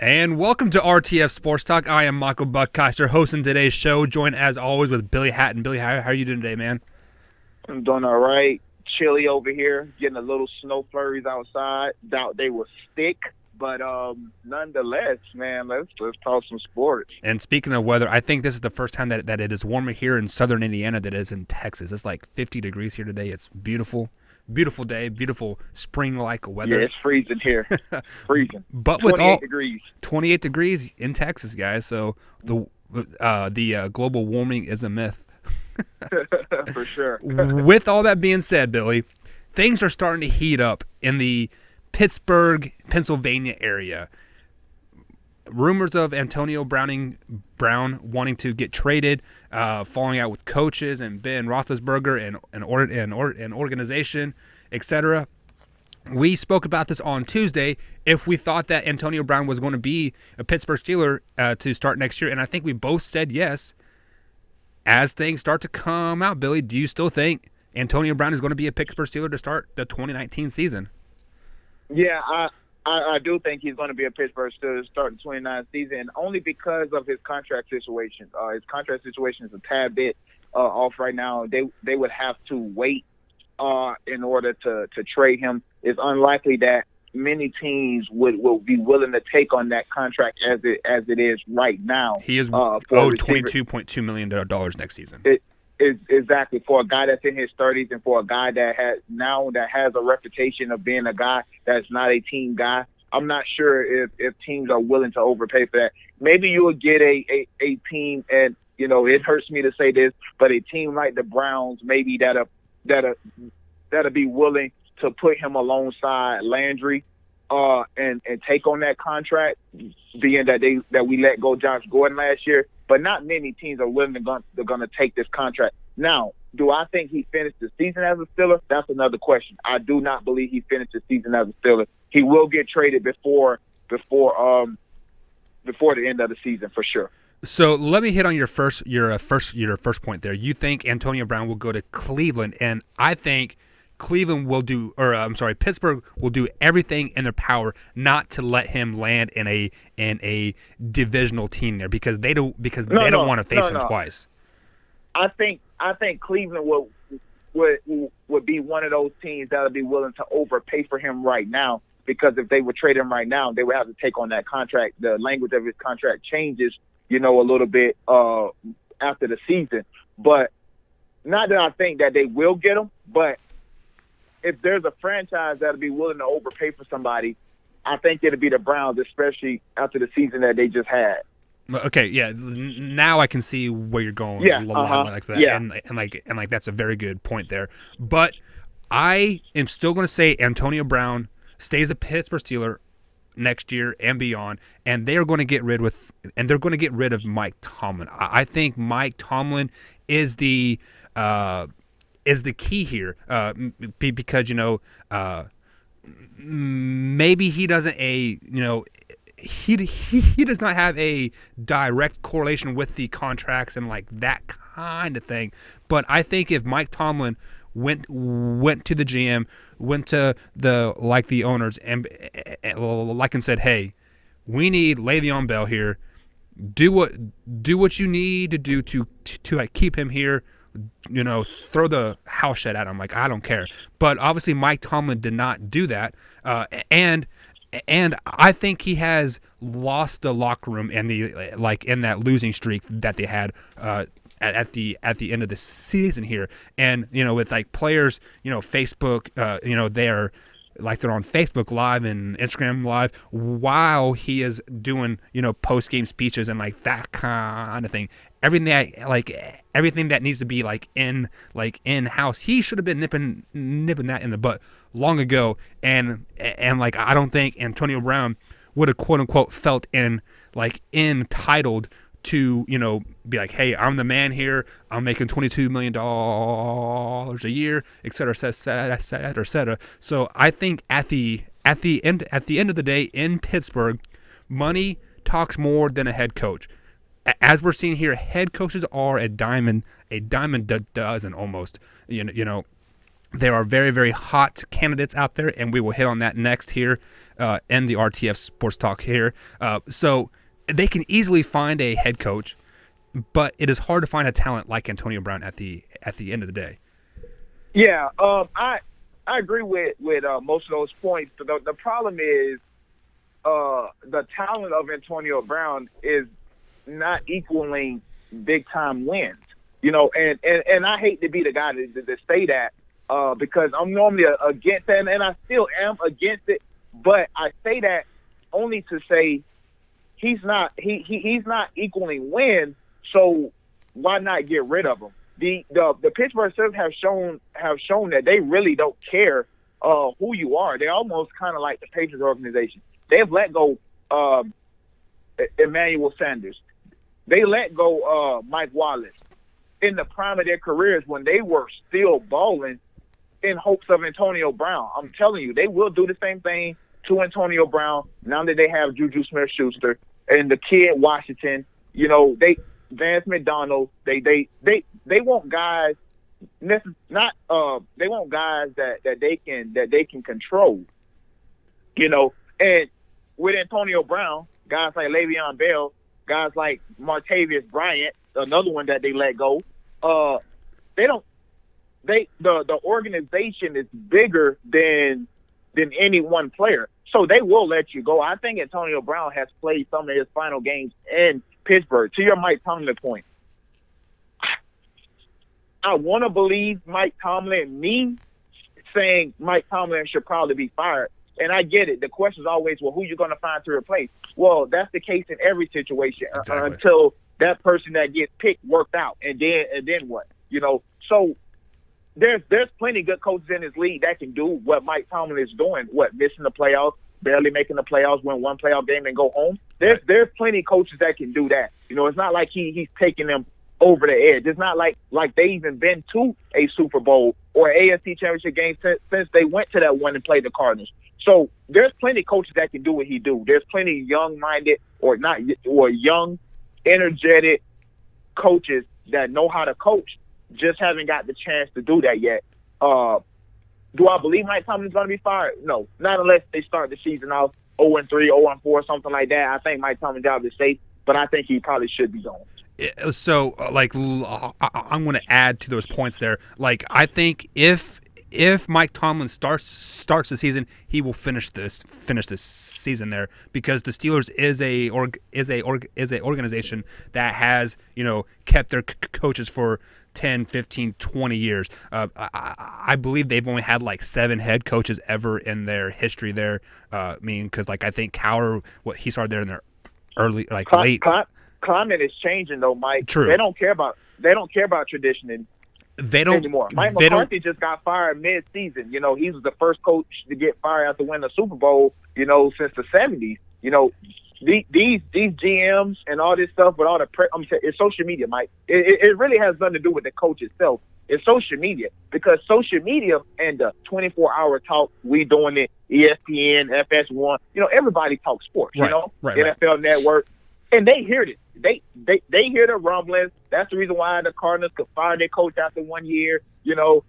And welcome to RTF Sports Talk. I am Michael Buckheister, hosting today's show, joined as always with Billy Hatton. Billy, how are you doing today, man? I'm doing all right. Chilly over here, getting a little snow flurries outside. Doubt they will stick, but nonetheless, man, let's talk some sports. And speaking of weather, I think this is the first time that it is warmer here in southern Indiana than it is in Texas. It's like 50 degrees here today. It's beautiful. Beautiful day, beautiful spring-like weather. Yeah, it's freezing here. Freezing. But with 28 degrees. 28 degrees in Texas, guys. So the global warming is a myth. For sure. With all that being said, Billy, things are starting to heat up in the Pittsburgh, Pennsylvania area. Rumors of Antonio Brown wanting to get traded, falling out with coaches and Ben Roethlisberger and organization, etc. We spoke about this on Tuesday. If we thought that Antonio Brown was going to be a Pittsburgh Steeler to start next year, and I think we both said yes. As things start to come out, Billy, do you still think Antonio Brown is going to be a Pittsburgh Steeler to start the 2019 season? Yeah, I do think he's going to be a Pittsburgh Steeler to start the 2019 season, and only because of his contract situation. His contract situation is a tad bit off right now. They would have to wait in order to trade him. It's unlikely that many teams will be willing to take on that contract as it is right now. He is owed $22.2 million next season. Exactly, for a guy that's in his 30s and for a guy that has a reputation of being a guy that's not a team guy. I'm not sure if teams are willing to overpay for that. Maybe you will get a team, and it hurts me to say this, but a team like the Browns maybe that'll be willing to put him alongside Landry and take on that contract, being that we let go Josh Gordon last year. But not many teams are willing to take this contract. Now, do I think he finished the season as a Steeler? That's another question. I do not believe he finished the season as a Steeler. He will get traded before the end of the season for sure. So let me hit on your first point there. You think Antonio Brown will go to Cleveland, and I think Pittsburgh will do everything in their power not to let him land in a divisional team there because they don't want to face him twice. I think Cleveland would be one of those teams that would be willing to overpay for him right now, because if they would trade him right now, they would have to take on that contract. The language of his contract changes, a little bit after the season. But not that I think that they will get him, but if there's a franchise that'll be willing to overpay for somebody, I think it'll be the Browns, especially after the season that they just had. Okay, yeah. Now I can see where you're going. Yeah, like that. Yeah. And that's a very good point there. But I am still going to say Antonio Brown stays a Pittsburgh Steeler next year and beyond, and they're going to get rid of Mike Tomlin. I think Mike Tomlin is the key here, because maybe he doesn't he does not have a direct correlation with the contracts and like that kind of thing. But I think if Mike Tomlin went to the GM, went to the owners and said, hey, we need Le'Veon Bell here. Do what you need to do to keep him here. Throw the house shit at him. Like, I don't care. But obviously Mike Tomlin did not do that. And I think he has lost the locker room and in that losing streak that they had at the end of the season here. And with players, Facebook, they're on Facebook Live and Instagram Live while he is doing post-game speeches and that kind of thing. Everything that needs to be in-house, he should have been nipping that in the butt long ago. And I don't think Antonio Brown would have quote unquote felt entitled to be like, hey, I'm the man here. I'm making $22 million a year, et cetera, et cetera. So I think at the end of the day in Pittsburgh, money talks more than a head coach. As we're seeing here, head coaches are a dime dozen almost. There are very, very hot candidates out there, and we will hit on that next here. and the RTF Sports Talk here. So they can easily find a head coach, but it is hard to find a talent like Antonio Brown at the end of the day. Yeah, I agree with most of those points. The problem is the talent of Antonio Brown is not equaling big time wins. And I hate to be the guy to say that because I'm normally against that, and I still am against it. But I say that only to say he's not equaling wins. So why not get rid of him? The Pittsburgh Steelers have shown that they really don't care who you are. They're almost kind of like the Patriots organization. They've let go Emmanuel Sanders. They let go Mike Wallace in the prime of their careers when they were still balling in hopes of Antonio Brown. I'm telling you, they will do the same thing to Antonio Brown now that they have Juju Smith-Schuster and the kid Washington. Vance McDonald. They want guys. They want guys that they can control. And with Antonio Brown, guys like Le'Veon Bell, guys like Martavius Bryant, another one that they let go. The organization is bigger than any one player, so they will let you go. I think Antonio Brown has played some of his final games in Pittsburgh. To your Mike Tomlin point, I want to believe Mike Tomlin. Me saying Mike Tomlin should probably be fired, and I get it. The question is always, well, who you going to find to replace? Well, that's the case in every situation until that person that gets picked worked out, and then what? So there's plenty of good coaches in this league that can do what Mike Tomlin is doing. What, missing the playoffs, barely making the playoffs, win one playoff game and go home. There's plenty of coaches that can do that. It's not like he's taking them over the edge. It's not like they even been to a Super Bowl or AFC Championship game since they went to that one and played the Cardinals. So there's plenty of coaches that can do what he do. There's plenty of young-minded or young, energetic coaches that know how to coach, just haven't got the chance to do that yet. Do I believe Mike Tomlin's going to be fired? No, not unless they start the season off 0-3, 0-4, something like that. I think Mike Tomlin's job is safe, but I think he probably should be gone. So, I'm going to add to those points there. I think if Mike Tomlin starts the season, he will finish this season there, because the Steelers is a organization that has kept their coaches for 10, 15, 20 years. I believe they've only had 7 head coaches ever in their history there. Because I think Cowher, he started there in their early late. Climate is changing though, Mike. True. They don't care about tradition anymore. Mike McCarthy just got fired mid-season. He was the first coach to get fired after winning the Super Bowl, since the 70s. These GMs and all this stuff with all the it's social media, Mike. It really has nothing to do with the coach itself. It's social media, because social media and the 24-hour talk, we doing it, ESPN, FS1, everybody talks sports, right, NFL Network, and they hear this. They hear the rumblings. That's the reason why the Cardinals could fire their coach after 1 year. The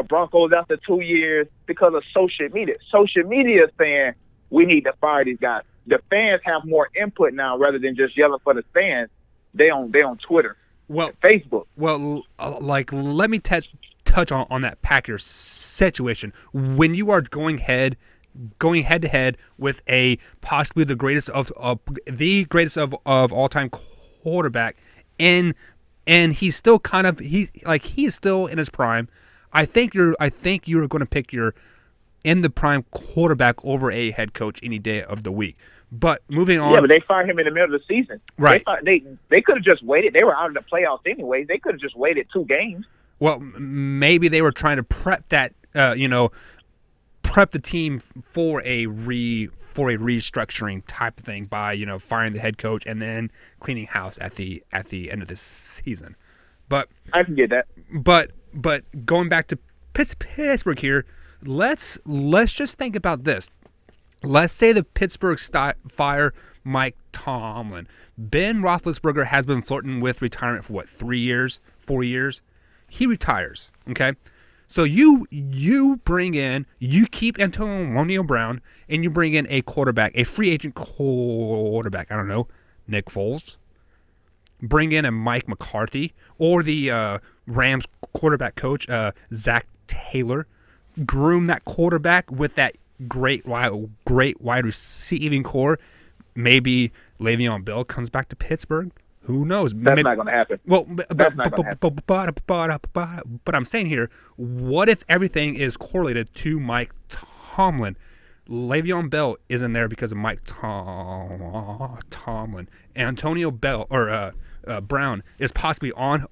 Broncos after 2 years, because of social media. Social media is saying we need to fire these guys. The fans have more input now rather than just yelling for the fans. They on Twitter, Facebook. Well, let me touch on that Packers situation. When you are going head to head with a possibly the greatest of all time quarterback, and he's still he is still in his prime. I think you're going to pick your in the prime quarterback over a head coach any day of the week. But moving on. Yeah, but they fired him in the middle of the season. Right. They could have just waited. They were out of the playoffs anyway. They could have just waited 2 games. Well, maybe they were trying to prep that, prep the team for a restructuring type of thing by firing the head coach and then cleaning house at the end of this season. But I can get that. But going back to Pittsburgh here, let's just think about this. Let's say the Pittsburgh fire Mike Tomlin. Ben Roethlisberger has been flirting with retirement for 3 years, 4 years. He retires. Okay. So you keep Antonio Brown, and you bring in a quarterback, a free agent quarterback. I don't know, Nick Foles. Bring in a Mike McCarthy or the Rams quarterback coach, Zach Taylor. Groom that quarterback with that great wide receiving core. Maybe Le'Veon Bell comes back to Pittsburgh. Who knows? That's not going to happen. Well, That's not going to happen. But I'm saying here, what if everything is correlated to Mike Tomlin? Le'Veon Bell isn't there because of Mike Tomlin. Antonio Bell or Brown is possibly on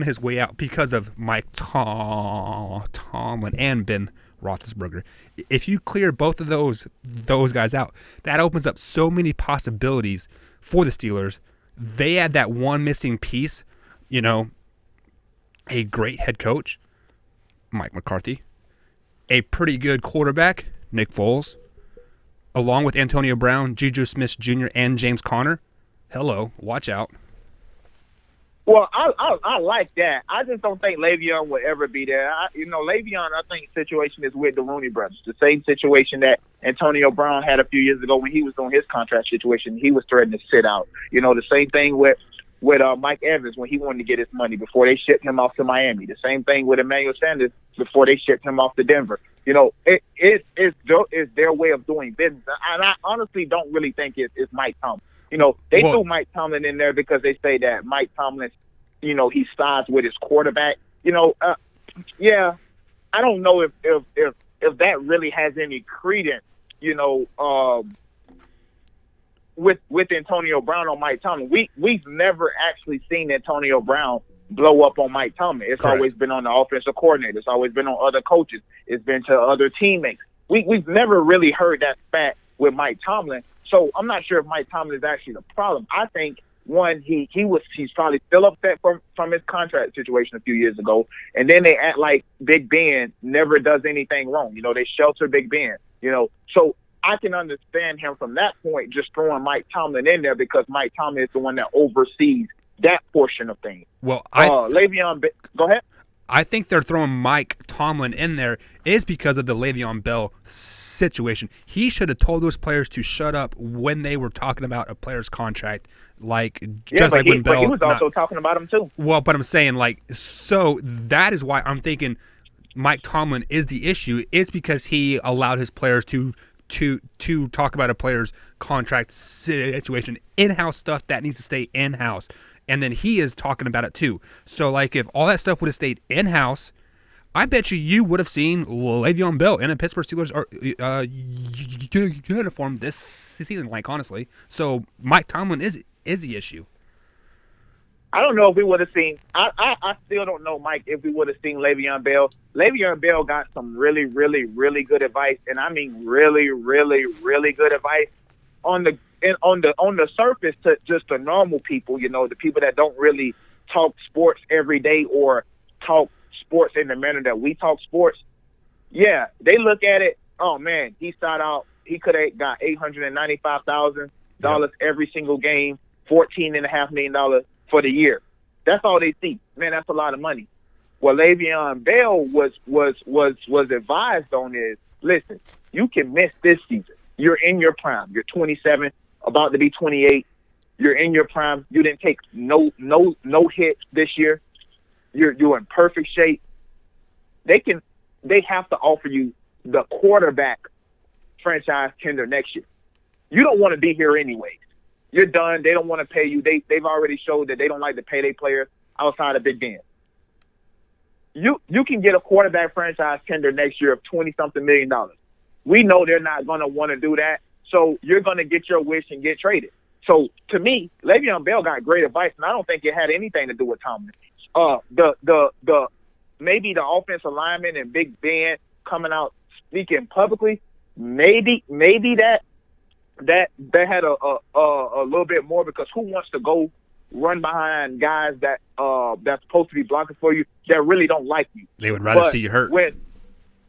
his way out because of Mike Tomlin and Ben Roethlisberger. If you clear both of those guys out, that opens up so many possibilities for the Steelers. They add that one missing piece, a great head coach, Mike McCarthy, a pretty good quarterback, Nick Foles, along with Antonio Brown, Juju Smith Jr., and James Conner. Hello, watch out. Well, I like that. I just don't think Le'Veon will ever be there. Le'Veon, I think situation is with the Rooney brothers. The same situation that Antonio Brown had a few years ago when he was on his contract situation. He was threatening to sit out. The same thing with Mike Evans when he wanted to get his money before they shipped him off to Miami. The same thing with Emmanuel Sanders before they shipped him off to Denver. It's their way of doing business. And I honestly don't really think it's Mike Tomlin. They threw Mike Tomlin in there because they say that Mike Tomlin, he sides with his quarterback. Yeah, I don't know if that really has any credence, with Antonio Brown on Mike Tomlin. We've never actually seen Antonio Brown blow up on Mike Tomlin. It's Correct. Always been on the offensive coordinator. It's always been on other coaches. It's been to other teammates. We've never really heard that spat with Mike Tomlin. So I'm not sure if Mike Tomlin is actually the problem. I think one, he's probably still upset from his contract situation a few years ago, and then they act like Big Ben never does anything wrong. They shelter Big Ben. So I can understand him from that point, just throwing Mike Tomlin in there because Mike Tomlin is the one that oversees that portion of things. Well, Le'Veon, go ahead. I think they're throwing Mike Tomlin in there is because of the Le'Veon Bell situation. He should have told those players to shut up when they were talking about a player's contract. But he was also talking about him too. Well, but I'm saying so that is why I'm thinking Mike Tomlin is the issue. It's because he allowed his players to talk about a player's contract situation, in-house stuff that needs to stay in-house. And then he is talking about it too. So, if all that stuff would have stayed in-house, I bet you would have seen Le'Veon Bell in a Pittsburgh Steelers uniform this season, honestly. So, Mike Tomlin is the issue. I don't know if we would have seen – I still don't know, Mike, if we would have seen Le'Veon Bell. Le'Veon Bell got some really, really, really good advice, and I mean really, really, really good advice on the surface to just the normal people, the people that don't really talk sports every day or talk sports in the manner that we talk sports. Yeah, they look at it, oh, man, he started out, he could have got $895,000 every single game, $14.5 million for the year. That's all they see. Man, that's a lot of money. What Le'Veon Bell was advised on is, listen, you can miss this season. You're in your prime. You're 27, about to be 28. You're in your prime. You didn't take no hits this year. You're in perfect shape. They have to offer you the quarterback franchise tender next year. You don't want to be here anyways. You're done. They don't want to pay you. They've already showed that they don't like to pay their players outside of Big Ben. You can get a quarterback franchise tender next year of $20-something million. We know they're not going to want to do that. So you're going to get your wish and get traded. So to me, Le'Veon Bell got great advice, and I don't think it had anything to do with Tomlin. The maybe the offensive lineman and Big Ben coming out speaking publicly, maybe that had a little bit more, because who wants to go run behind guys that that's supposed to be blocking for you that really don't like you? They would rather see you hurt.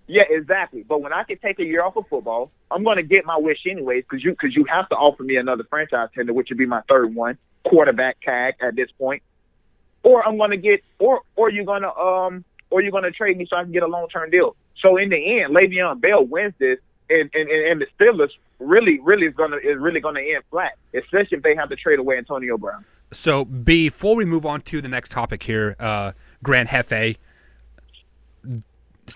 Yeah, exactly. But when I can take a year off of football, I'm going to get my wish anyways, because you have to offer me another franchise tender, which would be my third one, quarterback tag at this point. Or I'm going to get, or you're going to or you're going to trade me so I can get a long-term deal. So in the end, Le'Veon Bell wins this, and the Steelers really is gonna end flat, especially if they have to trade away Antonio Brown. So before we move on to the next topic here, Grand Hefe,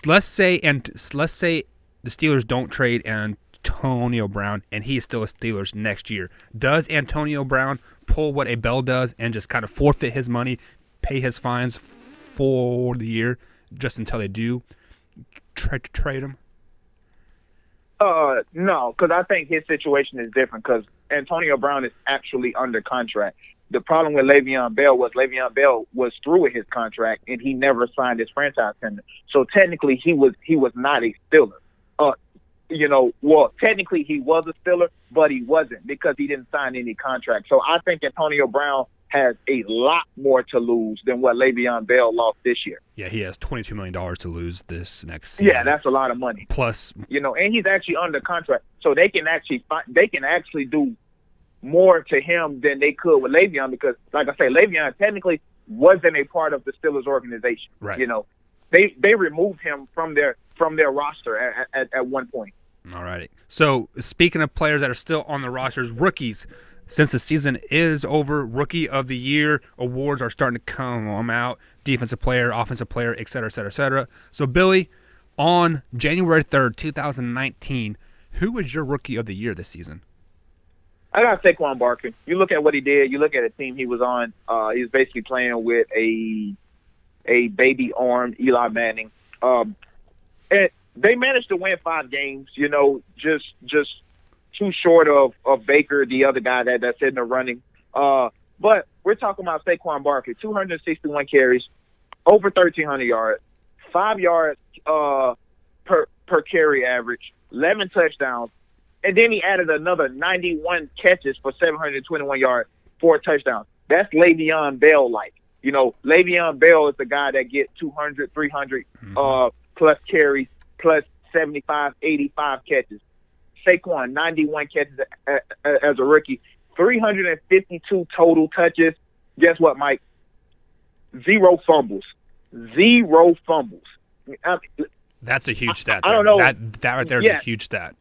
let's say the Steelers don't trade Antonio Brown and he is still a Steelers next year. Does Antonio Brown pull what a Bell does and just kind of forfeit his money, pay his fines for the year just until they do trade him? No, because I think his situation is different because Antonio Brown is actually under contract. The problem with Le'Veon Bell was through with his contract and he never signed his franchise tender. So technically he was not a Steeler. Technically he was a Steeler, but he wasn't because he didn't sign any contract. So I think Antonio Brown has a lot more to lose than what Le'Veon Bell lost this year. Yeah, he has $22 million to lose this next season. Yeah, that's a lot of money. Plus, and he's actually under contract, so they can actually do more to him than they could with Le'Veon because, like I say, Le'Veon technically wasn't a part of the Steelers organization. Right. They removed him from their roster at one point. All righty. So speaking of players that are still on the rosters, rookies. Since the season is over, Rookie of the Year awards are starting to come out. Defensive player, offensive player, et cetera, et cetera, et cetera. So, Billy, on January 3rd, 2019, who was your Rookie of the Year this season? I got Saquon Barkley. You look at what he did. You look at the team he was on. He was basically playing with a baby arm, Eli Manning. And they managed to win 5 games, just too short of Baker, the other guy that's in the running. But we're talking about Saquon Barkley, 261 carries, over 1,300 yards, 5 yards per carry average, 11 touchdowns, and then he added another 91 catches for 721 yards, 4 touchdowns. That's Le'Veon Bell-like. Le'Veon Bell is the guy that gets 200, 300 plus carries, plus 75, 85 catches. Saquon, 91 catches as a rookie, 352 total touches. Guess what, Mike? 0 fumbles. 0 fumbles. That's a huge stat. I don't know. That right there is a huge stat.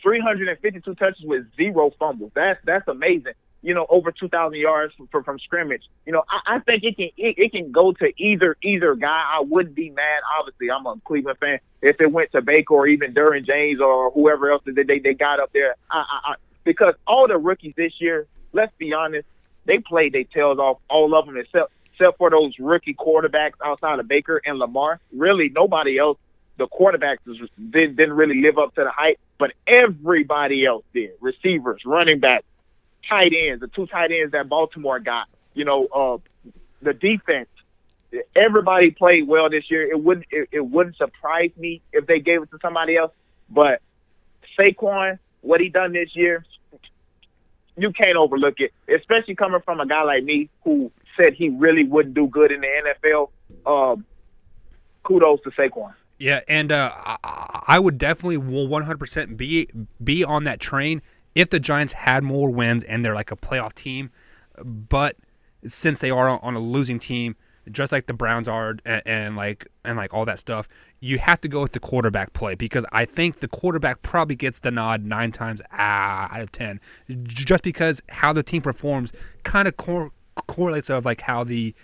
352 touches with 0 fumbles. That's amazing. Over 2,000 yards from scrimmage. I think it can go to either guy. I wouldn't be mad. Obviously, I'm a Cleveland fan. If it went to Baker or even Derwin James or whoever else that they got up there, because all the rookies this year, let's be honest, they played their tails off, all of them except for those rookie quarterbacks outside of Baker and Lamar. Really, nobody else. The quarterbacks didn't really live up to the hype, but everybody else did. Receivers, running backs, tight ends, the 2 tight ends that Baltimore got, the defense, everybody played well this year. It wouldn't surprise me if they gave it to somebody else, but Saquon, what he done this year, you can't overlook it, especially coming from a guy like me who said he really wouldn't do good in the NFL. Kudos to Saquon. Yeah, and I would definitely 100% be on that train if the Giants had more wins and they're like a playoff team. But since they are on a losing team, just like the Browns are, and like all that stuff, you have to go with the quarterback play because I think the quarterback probably gets the nod 9 times out of 10, just because how the team performs kind of correlates of like how the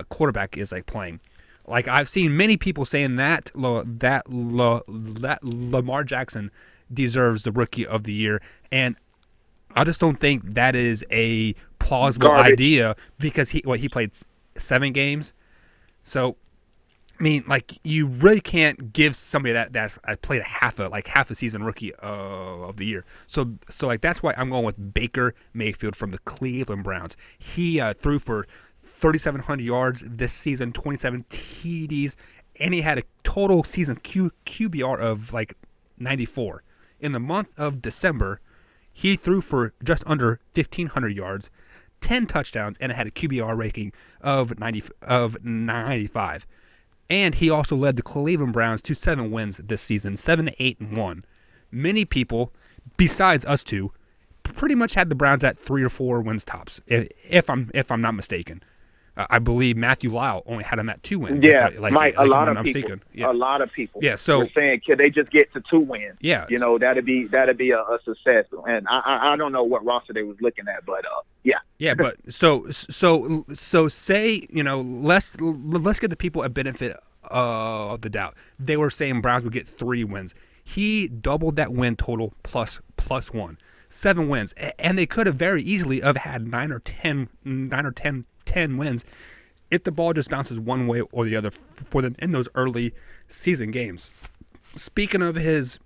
quarterback is like playing. Like I've seen many people saying that Lamar Jackson deserves the Rookie of the Year, and I just don't think that is a plausible idea because he played 7 games. So I mean, like you really can't give somebody that's played half a season Rookie of the Year. So like that's why I'm going with Baker Mayfield from the Cleveland Browns. He threw for 3,700 yards this season, 27 TDs, and he had a total season QBR of like 94. In the month of December, he threw for just under 1,500 yards, 10 touchdowns, and it had a QBR rating of 95. And he also led the Cleveland Browns to 7 wins this season, 7-8-1. Many people, besides us two, pretty much had the Browns at 3 or 4 wins tops, if I'm not mistaken. I believe Matthew Lyle only had him at 2 wins. Yeah, Like, Mike. like A lot I'm of people. mistaken. Yeah. A lot of people. Yeah. So were saying, can they just get to 2 wins? yeah. That'd be a success. And I don't know what roster they was looking at, but yeah. Yeah, but so say, let's give the people a benefit of the doubt. They were saying Browns would get 3 wins. He doubled that win total plus 1, 7 wins, and they could have very easily have had 9 or 10 wins if the ball just bounces one way or the other for them in those early season games. Speaking of his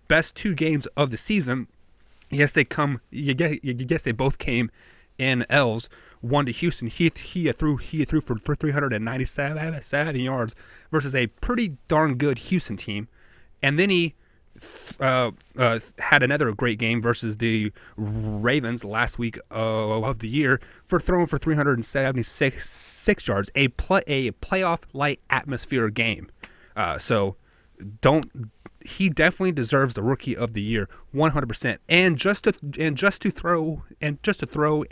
best 2 games of the season, yes, they both came in L's. One to Houston. He threw for 397 yards versus a pretty darn good Houston team, and then he had another great game versus the Ravens last week of the year for throwing for 376 yards. A playoff like atmosphere game. He definitely deserves the Rookie of the Year, 100%. And just to throw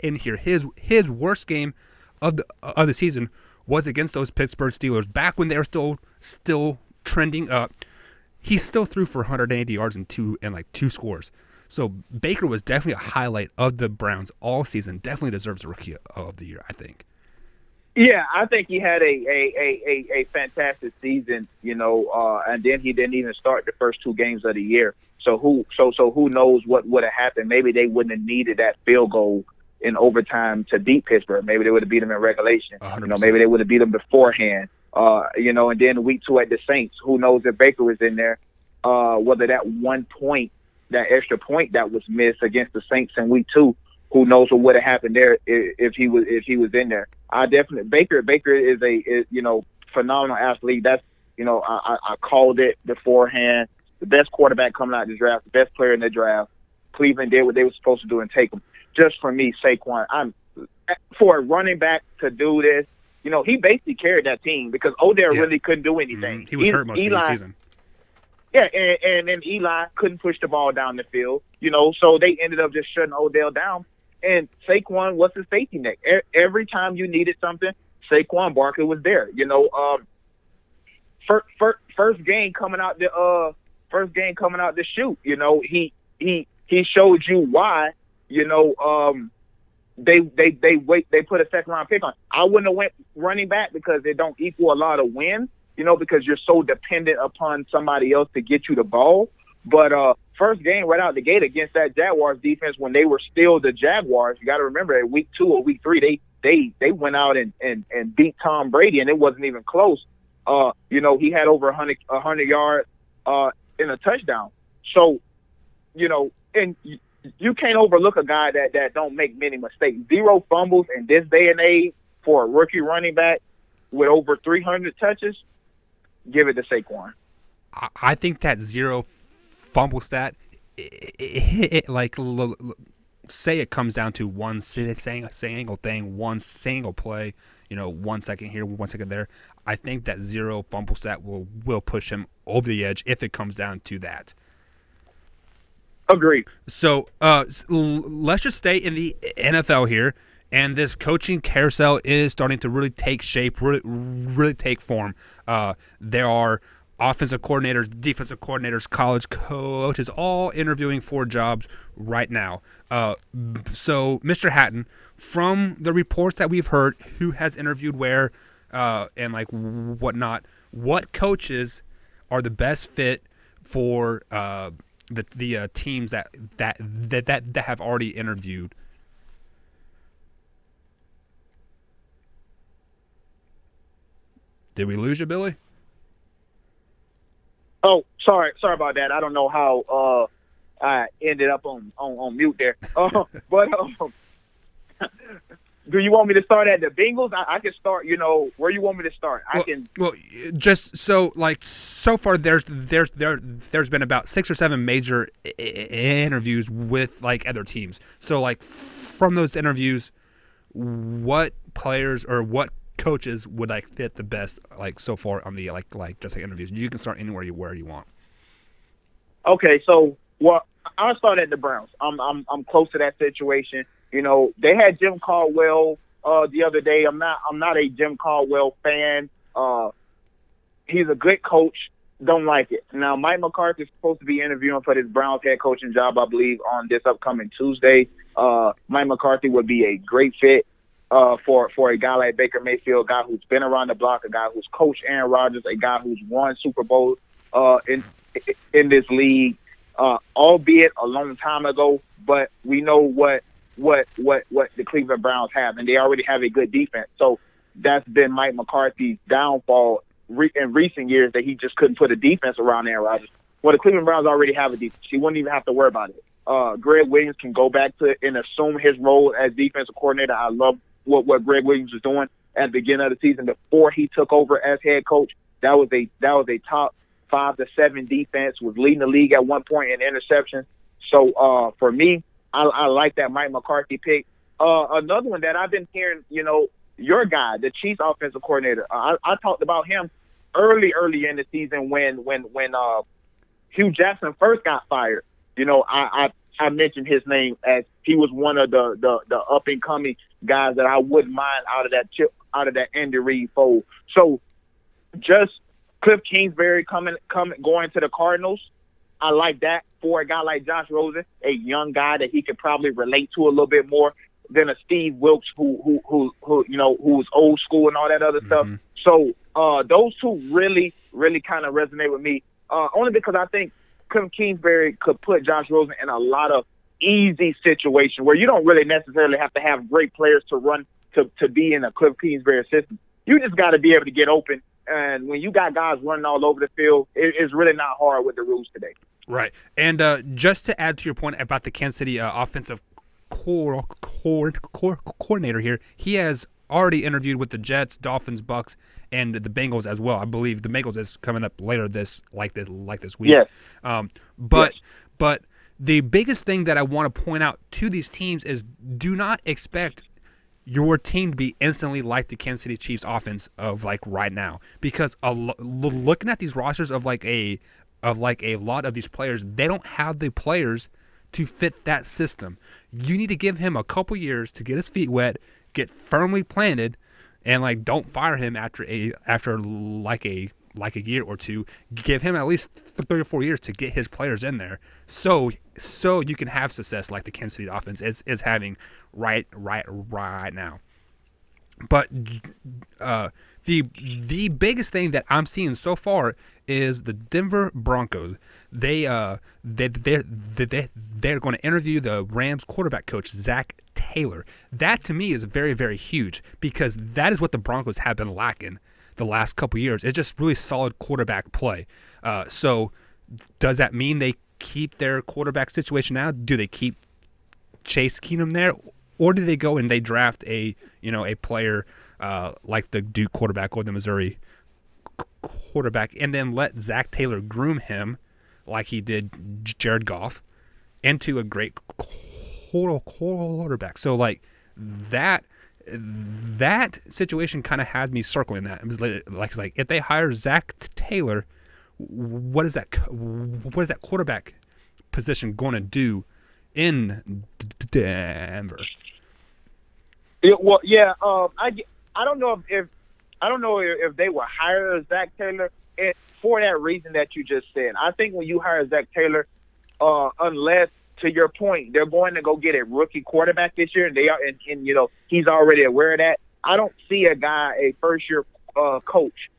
in here, his worst game of the season was against those Pittsburgh Steelers back when they were still trending up. He still threw for 180 yards and 2 scores. So Baker was definitely a highlight of the Browns all season. Definitely deserves the Rookie of the Year, I think. Yeah, I think he had a fantastic season, and then he didn't even start the first 2 games of the year. So who knows what would have happened? Maybe they wouldn't have needed that field goal in overtime to beat Pittsburgh. Maybe they would have beat them in regulation. 100%. Maybe they would have beat them beforehand. And then week 2 at the Saints. Who knows if Baker was in there? Whether that 1 point, that extra point that was missed against the Saints in week 2. Who knows what would have happened there if he was in there? I definitely Baker is a phenomenal athlete. That's I called it beforehand. The best quarterback coming out of the draft, the best player in the draft. Cleveland did what they were supposed to do and take him. Just for me, Saquon, for a running back to do this, he basically carried that team because Odell really couldn't do anything. He was hurt most of the season. Yeah, and then Eli couldn't push the ball down the field, so they ended up just shutting Odell down. And Saquon was the safety net. Every time you needed something, Saquon Barkley was there. First game coming out the shoot. He showed you why. They put a second round pick on. I wouldn't have went running back because they don't equal a lot of wins. Because you're so dependent upon somebody else to get you the ball. But first game right out the gate against that Jaguars defense when they were still the Jaguars, you got to remember at week 2 or week 3 they went out and beat Tom Brady and it wasn't even close. He had over 100 yards in a touchdown. So, and you can't overlook a guy that don't make many mistakes. 0 fumbles in this day and age for a rookie running back with over 300 touches. Give it to Saquon. I think that 0 fumble stat, say it comes down to one single thing, one single play, 1 second here, 1 second there. I think that 0 fumble stat will push him over the edge if it comes down to that. Agreed. So let's just stay in the NFL here, and this coaching carousel is starting to really take shape, really take form. There are offensive coordinators, defensive coordinators, college coaches, all interviewing for jobs right now. So, Mr. Hatton, from the reports that we've heard, who has interviewed where and whatnot, what coaches are the best fit for the teams that have already interviewed? Did we lose you, Billy? Oh, sorry about that. I don't know how I ended up on mute there. But do you want me to start at the Bengals? I can start. Where you want me to start? Well, just so so far, there's been about 6 or 7 major interviews with other teams. So from those interviews, what players or what coaches would fit the best so far on the interviews? You can start anywhere where you want. Okay, so I'll start at the Browns. I'm close to that situation. They had Jim Caldwell the other day. I'm not a Jim Caldwell fan. He's a good coach. Don't like it. Now, Mike McCarthy is supposed to be interviewing for this Browns head coaching job, I believe, on this upcoming Tuesday. Mike McCarthy would be a great fit for a guy like Baker Mayfield, a guy who's been around the block, a guy who's coached Aaron Rodgers, a guy who's won Super Bowl in this league, albeit a long time ago. But we know what the Cleveland Browns have, and they already have a good defense. So that's been Mike McCarthy's downfall in recent years, that he just couldn't put a defense around Aaron Rodgers. Well, the Cleveland Browns already have a defense. He wouldn't even have to worry about it. Greg Williams can go back to and assume his role as defensive coordinator. I love what Greg Williams was doing at the beginning of the season before he took over as head coach. That was a top 5 to 7 defense, was leading the league at one point in interceptions. So for me, I like that Mike McCarthy pick. Another one that I've been hearing, your guy, the Chiefs offensive coordinator, I talked about him early in the season when Hugh Jackson first got fired. I mentioned his name as he was one of the up and coming guys that I wouldn't mind out of that Andy Reid fold. So just Cliff Kingsbury going to the Cardinals, I like that for a guy like Josh Rosen, a young guy that he could probably relate to a little bit more than a Steve Wilkes who's old school and all that other stuff. So those two really kind of resonate with me, only because I think Cliff Kingsbury could put Josh Rosen in a lot of easy situations where you don't really necessarily have to have great players to run to be in a Cliff Kingsbury system. You just got to be able to get open. And when you got guys running all over the field, it's really not hard with the rules today. Right. And just to add to your point about the Kansas City offensive coordinator here, he has already interviewed with the Jets, Dolphins, Bucks, and the Bengals as well. I believe the Bengals is coming up later this week. Yes. But the biggest thing that I want to point out to these teams is do not expect your team to be instantly like the Kansas City Chiefs offense of like right now, because looking at these rosters of like a lot of these players, they don't have the players to fit that system. You need to give him a couple years to get his feet wet, get firmly planted, and like don't fire him after like a year or two. Give him at least 3 or 4 years to get his players in there, so you can have success like the Kansas City offense is having right now. But the biggest thing that I'm seeing so far is the Denver Broncos. They're going to interview the Rams quarterback coach Zach Taylor. That to me is very, very huge, because that is what the Broncos have been lacking the last couple of years. It's just really solid quarterback play. So does that mean they keep their quarterback situation now? Do they keep Chase Keenum there, or do they go and they draft a player like the Duke quarterback or the Missouri quarterback, and then let Zach Taylor groom him like he did Jared Goff into a great quarterback? So like that situation kind of had me circling that. It was like if they hire Zach Taylor, what is that quarterback position going to do in Denver? I don't know if they will hire Zach Taylor for that reason that you just said. I think when you hire Zach Taylor, unless, to your point, they're going to go get a rookie quarterback this year, and he's already aware of that. I don't see a first-year coach,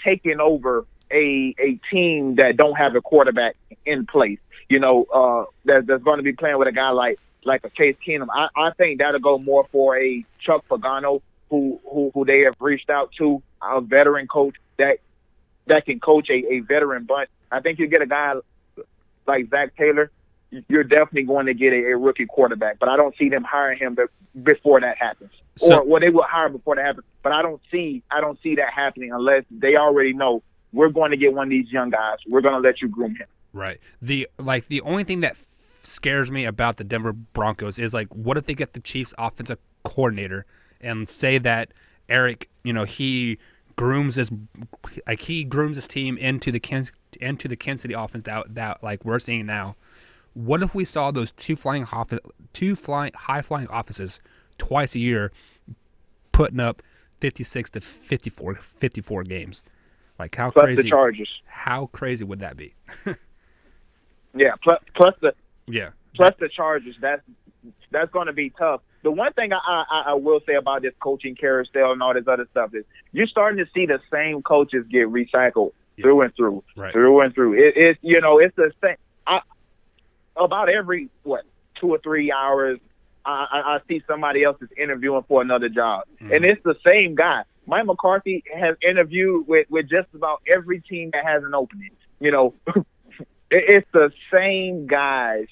taking over a team that don't have a quarterback in place. That's going to be playing with a guy like a Chase Keenum. I think that'll go more for a Chuck Pagano, who they have reached out to, a veteran coach that can coach a veteran bunch. I think you get a guy like Zach Taylor, you're definitely going to get a rookie quarterback. But I don't see them hiring him before that happens. Or they will hire before that happens. But I don't see that happening unless they already know we're going to get one of these young guys. We're going to let you groom him. Right. The only thing that scares me about the Denver Broncos is like, what if they get the Chiefs offensive coordinator and say that Eric, he grooms his team into the Kansas City offense that like we're seeing now. What if we saw those two high flying offices twice a year putting up 56 to 54 games. Like how plus crazy? The Chargers. How crazy would that be? Yeah, plus the Chargers. That's going to be tough. The one thing I will say about this coaching carousel and all this other stuff is you're starting to see the same coaches get recycled through and through, through and through. It's the same. About every 2 or 3 hours, I see somebody else is interviewing for another job, and it's the same guy. Mike McCarthy has interviewed with just about every team that has an opening. It's the same guys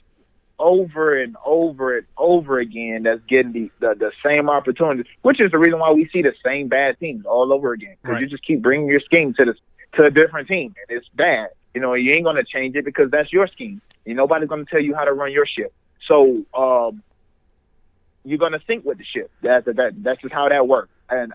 over and over and over again that's getting the same opportunities, which is the reason why we see the same bad teams all over again. Because you just keep bringing your scheme to a different team, and it's bad. You ain't going to change it because that's your scheme. Nobody's going to tell you how to run your ship. So you're going to sync with the ship. That's just how that works. And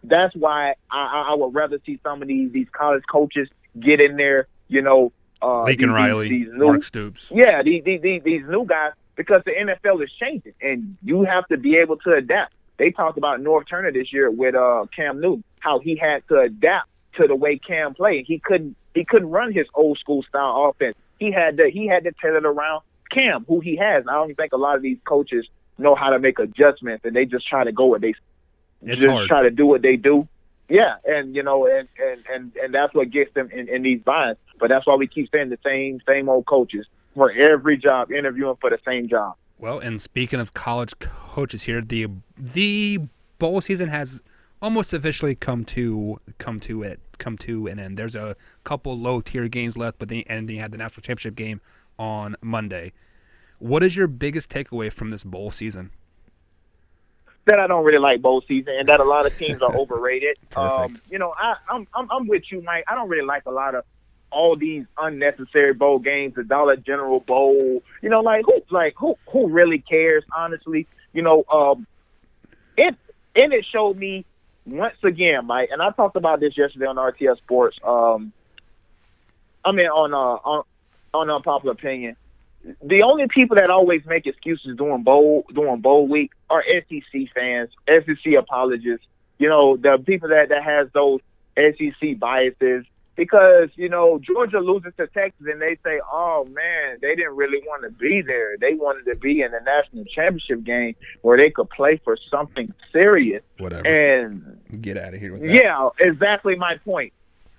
that's why I would rather see some of these college coaches get in there, Lincoln Riley, these new, Mark Stoops. Yeah, these new guys, because the NFL is changing, and you have to be able to adapt. They talked about North Turner this year with Cam Newton, how he had to adapt to the way Cam played. He couldn't run his old school style offense. He had to tell it around Cam, who he has. And I don't think a lot of these coaches know how to make adjustments, and they just try to go what they try to do what they do. Yeah, and and that's what gets them in these binds. But that's why we keep saying the same old coaches for every job, interviewing for the same job. Well, and speaking of college coaches here, the bowl season has almost officially come to an end. There's a couple low tier games left, but then you had the national championship game on Monday. What is your biggest takeaway from this bowl season? That I don't really like bowl season, and that a lot of teams are overrated. I'm with you, Mike. I don't really like a lot of all these unnecessary bowl games, the Dollar General Bowl. Who really cares? Honestly, it showed me once again, Mike, and I talked about this yesterday on RTS Sports. On Unpopular Opinion. The only people that always make excuses during bowl week are SEC fans, SEC apologists. The people that has those SEC biases. Because, Georgia loses to Texas and they say, oh, man, they didn't really want to be there. They wanted to be in the national championship game where they could play for something serious. Whatever. And get out of here with that. Yeah, exactly my point.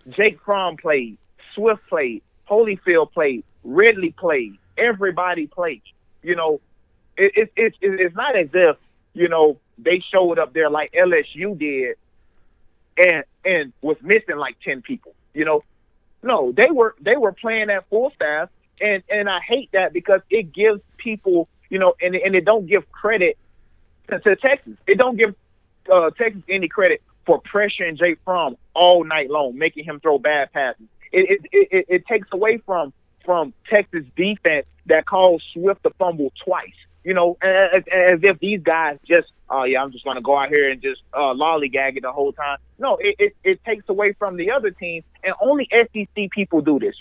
Jake Fromm played. Swift played. Holyfield played. Ridley played. Everybody played. It's not as if, they showed up there like LSU did and was missing like 10 people. No, they were playing at full staff, and I hate that because it gives people, and it don't give credit to Texas. It don't give Texas any credit for pressuring Jake Fromm all night long, making him throw bad passes. It takes away from Texas defense that caused Swift to fumble twice. As if these guys just, I'm just going to go out here and just lollygag it the whole time. No, it takes away from the other teams, and only SEC people do this.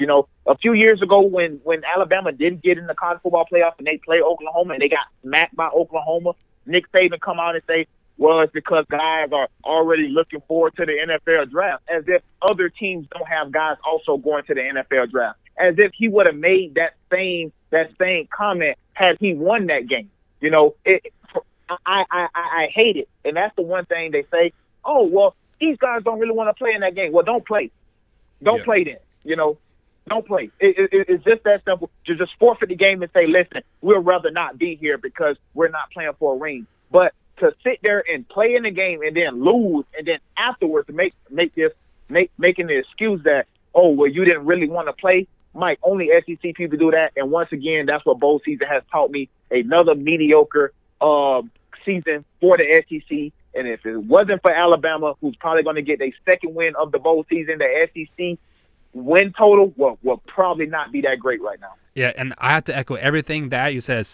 A few years ago when Alabama didn't get in the college football playoff and they played Oklahoma and they got smacked by Oklahoma, Nick Saban come out and say, well, it's because guys are already looking forward to the NFL draft, as if other teams don't have guys also going to the NFL draft, as if he would have made that same comment had he won that game. I hate it. And that's the one thing they say, oh, well, these guys don't really want to play in that game. Well, don't play. Don't play then. Don't play. It's just that simple. To just forfeit the game and say, listen, we'd rather not be here because we're not playing for a ring. But to sit there and play in the game and then lose and then afterwards making the excuse that, oh, well, you didn't really want to play. Mike, only SEC people do that. And once again, that's what bowl season has taught me. Another mediocre season for the SEC. And if it wasn't for Alabama, who's probably going to get a second win of the bowl season, the SEC win total will probably not be that great right now. Yeah, and I have to echo everything that you said,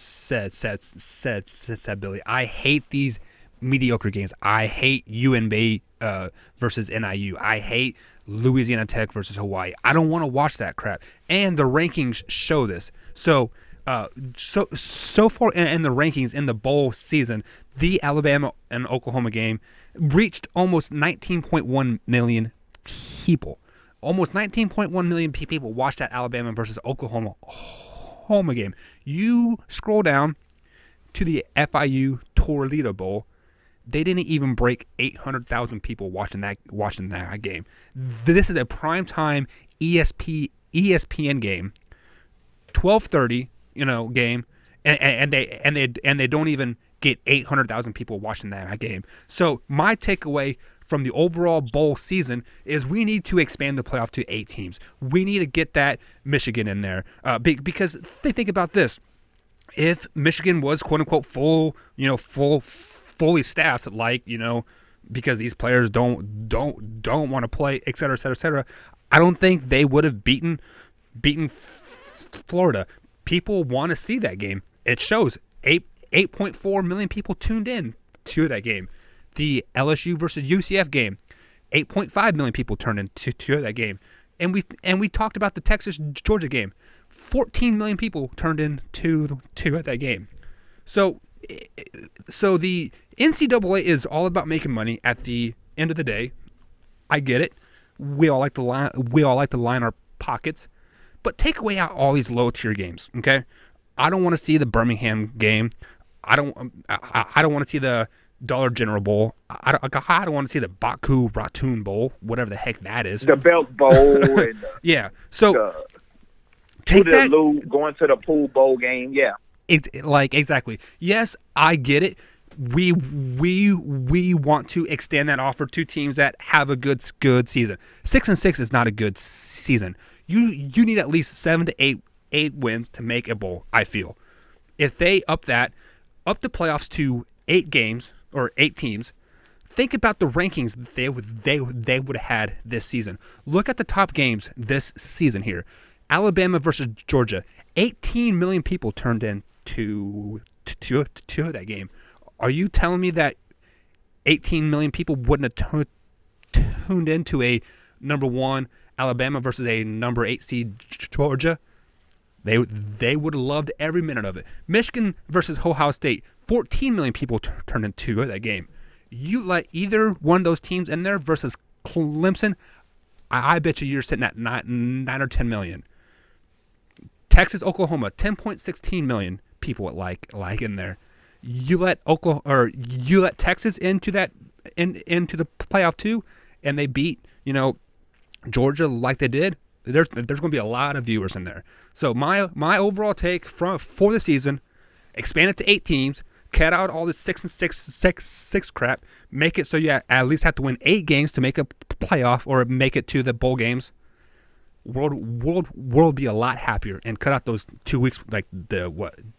Billy. I hate these mediocre games. I hate UNB versus NIU. I hate Louisiana Tech versus Hawaii. I don't want to watch that crap. And the rankings show this. So So far in the rankings in the bowl season, the Alabama and Oklahoma game reached almost 19.1 million people. Almost 19.1 million people watched that Alabama versus Oklahoma home game. You scroll down to the FIU Toledo Bowl, they didn't even break 800,000 people watching that game. This is a primetime ESPN game, 12:30, game, and they don't even get 800,000 people watching that game. So my takeaway from the overall bowl season is we need to expand the playoff to 8 teams. We need to get that Michigan in there because think about this: if Michigan was quote unquote fully staffed, because these players don't want to play, et cetera, et cetera, et cetera, I don't think they would have beaten Florida. People want to see that game. It shows 8.4 million people tuned in to that game. The LSU versus UCF game, 8.5 million people turned into that game. And we talked about the Texas Georgia game. 14 million people turned in to that game. So the NCAA is all about making money at the end of the day. I get it. We all like to line our pockets, but take away out all these low tier games. Okay, I don't want to see the Birmingham game. I don't want to see the Dollar General Bowl. I don't want to see the Baku Ratoon Bowl, whatever the heck that is. The Belt Bowl. And yeah. So take that. Going to the Pool Bowl game. Yeah. Exactly. Yes, I get it. We want to extend that offer to teams that have a good season. 6-6 is not a good season. You need at least 7 to 8 wins to make a bowl. I feel if they up the playoffs to 8 games or 8 teams, think about the rankings they would have had this season. Look at the top games this season here. Alabama versus Georgia. 18 million people turned in to that game. Are you telling me that 18 million people wouldn't have tuned into a number 1 Alabama versus a number 8 seed Georgia? They would have loved every minute of it. Michigan versus Ohio State. 14 million people turned into that game. You let either one of those teams in there versus Clemson, I bet you're sitting at 9 or 10 million. Texas, Oklahoma, 10.16 million people like in there. You let Texas into the playoff too, and they beat Georgia like they did. There's going to be a lot of viewers in there. So my overall take for the season: expand it to 8 teams, cut out all this 6-6 crap, make it so you at least have to win 8 games to make a playoff or make it to the bowl games. World be a lot happier, and cut out those 2 weeks like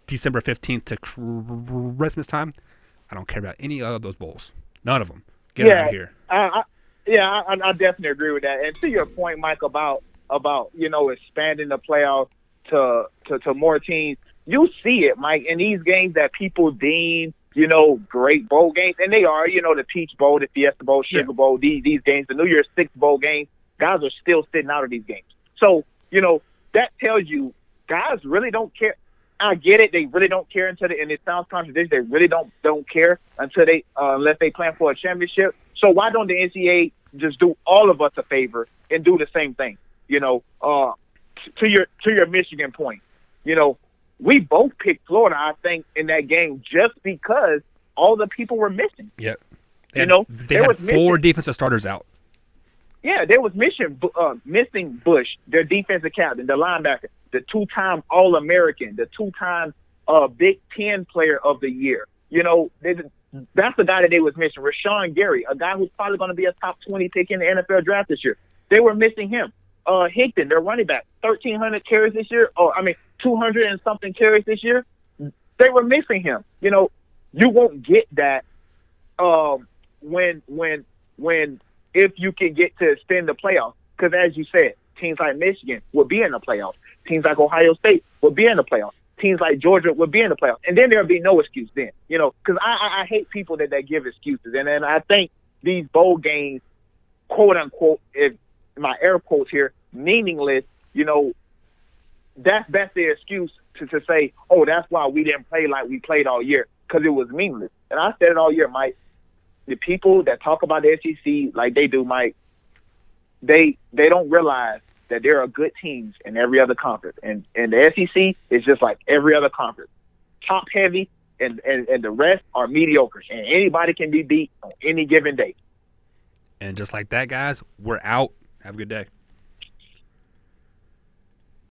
December 15th to Christmas time. I don't care about any of those bowls. None of them. Get out of here. I definitely agree with that. And to your point, Mike, about expanding the playoff to more teams, you see it, Mike, in these games that people deem great bowl games, and they are, the Peach Bowl, the Fiesta Bowl, Sugar Bowl, these games, the New Year's Six Bowl games. Guys are still sitting out of these games. So, that tells you guys really don't care. I get it. They really don't care and it sounds contradictory. They really don't care until unless they plan for a championship. So why don't the NCAA just do all of us a favor and do the same thing? To your Michigan point, we both picked Florida, I think, in that game just because all the people were missing. Yep. They had 4 defensive starters out. Yeah, there was missing Bush, their defensive captain, the linebacker, the 2-time All-American, the 2-time Big Ten Player of the Year. That's the guy that they was missing. Rashawn Gary, a guy who's probably going to be a top 20 pick in the NFL draft this year. They were missing him. Hickton, their running back, 1,300 carries this year. 200 and something carries this year. They were missing him. You won't get that if you can get to extend the playoffs. Because as you said, teams like Michigan will be in the playoffs. Teams like Ohio State will be in the playoffs. Teams like Georgia will be in the playoffs. And then there'll be no excuse then. Because I hate people that give excuses. And then I think these bowl games, quote unquote, if my air quotes here, meaningless, that's their excuse to say, oh, that's why we didn't play like we played all year, because it was meaningless. And I said it all year, Mike. The people that talk about the SEC like they do, Mike, they don't realize that there are good teams in every other conference. And the SEC is just like every other conference. Top heavy, and the rest are mediocre. And anybody can be beat on any given day. And just like that, guys, we're out. Have a good day.